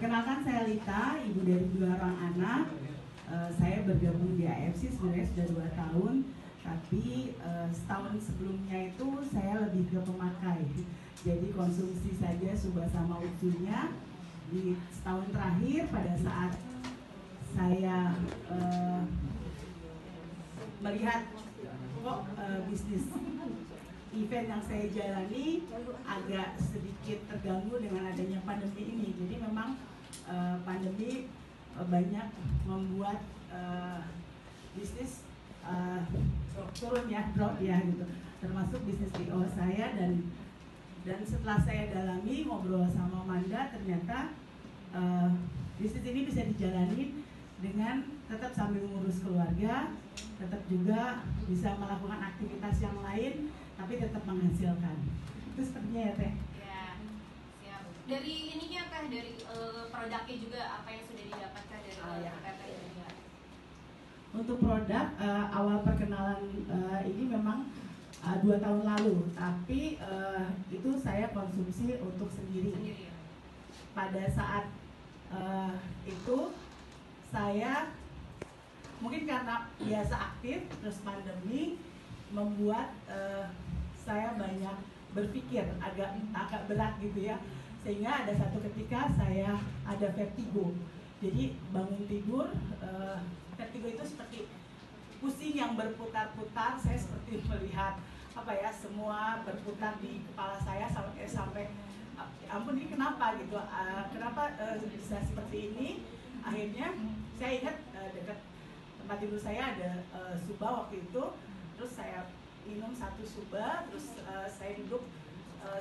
Perkenalkan, saya Lita, ibu dari 2 orang anak. Saya bergabung di AFC sebenarnya sudah 2 tahun, tapi setahun sebelumnya itu saya lebih ke pemakai. Jadi konsumsi saja Subah sama Ucunya. Di setahun terakhir pada saat saya melihat kok bisnis event yang saya jalani agak sedikit terganggu dengan adanya pandemi ini. Jadi memang pandemi banyak membuat bisnis turun ya, drop ya gitu. Termasuk bisnis PO saya, dan setelah saya dalami ngobrol sama Manda, ternyata bisnis ini bisa dijalani dengan tetap sambil mengurus keluarga, tetap juga bisa melakukan aktivitas yang lain, tapi tetap menghasilkan. Itu sepertinya ya Teh. Ya, siap. Dari ininya Teh, dari produknya juga apa yang sudah didapatkan dari Teh juga? Untuk produk, awal perkenalan ini memang 2 tahun lalu, tapi itu saya konsumsi untuk sendiri. Ya? Pada saat itu saya mungkin karena biasa aktif, terus pandemi membuat saya banyak berpikir, agak berat gitu ya, sehingga ada satu ketika saya ada vertigo. Jadi bangun tidur, vertigo itu seperti pusing yang berputar-putar. Saya seperti melihat apa ya, semua berputar di kepala saya sampai ampun, ini kenapa gitu, kenapa bisa seperti ini. Akhirnya saya ingat dekat tempat tidur saya ada Subah waktu itu, terus saya minum 1 Subah, terus saya duduk,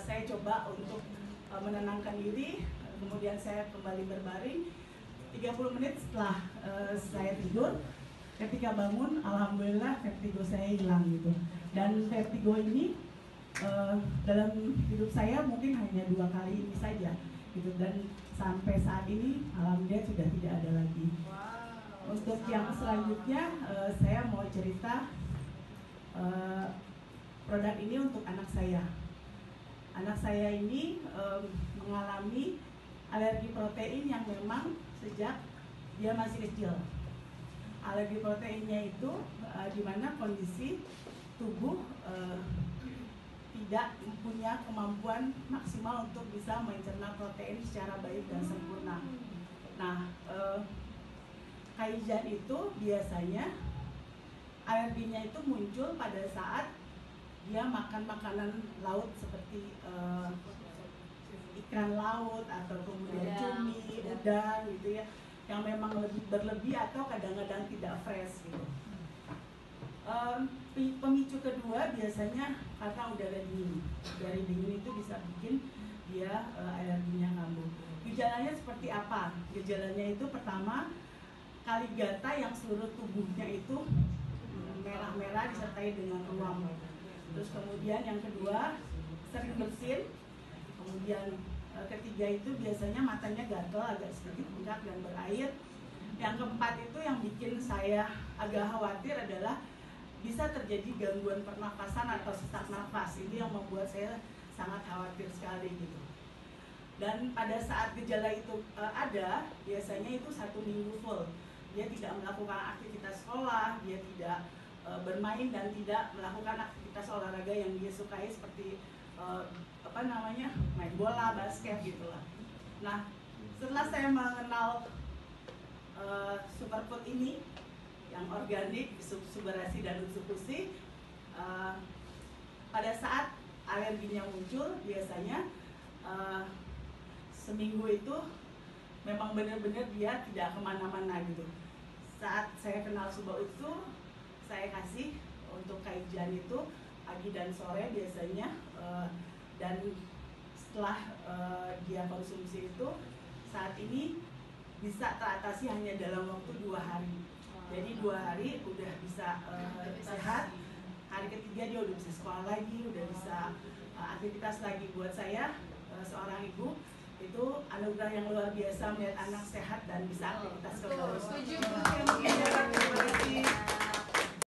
saya coba untuk menenangkan diri, kemudian saya kembali berbaring 30 menit setelah saya tidur. Ketika bangun, alhamdulillah vertigo saya hilang gitu. Dan vertigo ini dalam hidup saya mungkin hanya 2 kali ini saja gitu, dan sampai saat ini alhamdulillah sudah tidak ada lagi. Untuk yang selanjutnya, saya mau cerita produk ini untuk anak saya. Anak saya ini mengalami alergi protein yang memang sejak dia masih kecil. Alergi proteinnya itu di mana kondisi tubuh tidak punya kemampuan maksimal untuk bisa mencerna protein secara baik dan sempurna. Nah, Kaijan itu biasanya alerginya itu muncul pada saat dia makan makanan laut seperti ikan laut atau kemudian cumi, udang gitu ya, yang memang lebih berlebih atau kadang-kadang tidak fresh gitu. Pemicu kedua biasanya karena udara dingin. Udara dingin itu bisa bikin dia alerginya kambuh. Gejalanya seperti apa? Gejalanya itu pertama, kaligata yang seluruh tubuhnya itu merah-merah disertai dengan ruam. Terus kemudian yang kedua, sering bersin. Kemudian ketiga itu biasanya matanya gatal, agak sedikit bengkak dan berair. Yang keempat itu yang bikin saya agak khawatir adalah bisa terjadi gangguan pernafasan atau sesak nafas. Ini yang membuat saya sangat khawatir sekali gitu. Dan pada saat gejala itu ada, biasanya itu 1 minggu full. Dia tidak melakukan aktivitas sekolah, dia tidak bermain dan tidak melakukan aktivitas olahraga yang dia sukai seperti main bola, basket gitulah. Nah, setelah saya mengenal superfood ini yang organik, Subarasi dan Utsukushi, pada saat alerginya muncul biasanya seminggu itu memang benar-benar dia tidak kemana-mana gitu. Saat saya kenal Subah Utsu, saya kasih untuk Kaijan itu pagi dan sore biasanya, dan setelah dia konsumsi itu saat ini bisa teratasi hanya dalam waktu 2 hari. Jadi 2 hari udah bisa sehat, hari ketiga dia udah bisa sekolah lagi, udah bisa aktivitas lagi. Buat saya seorang ibu itu anugerah yang luar biasa melihat anak sehat dan bisa aktivitas kembali. Setuju. Terima kasih.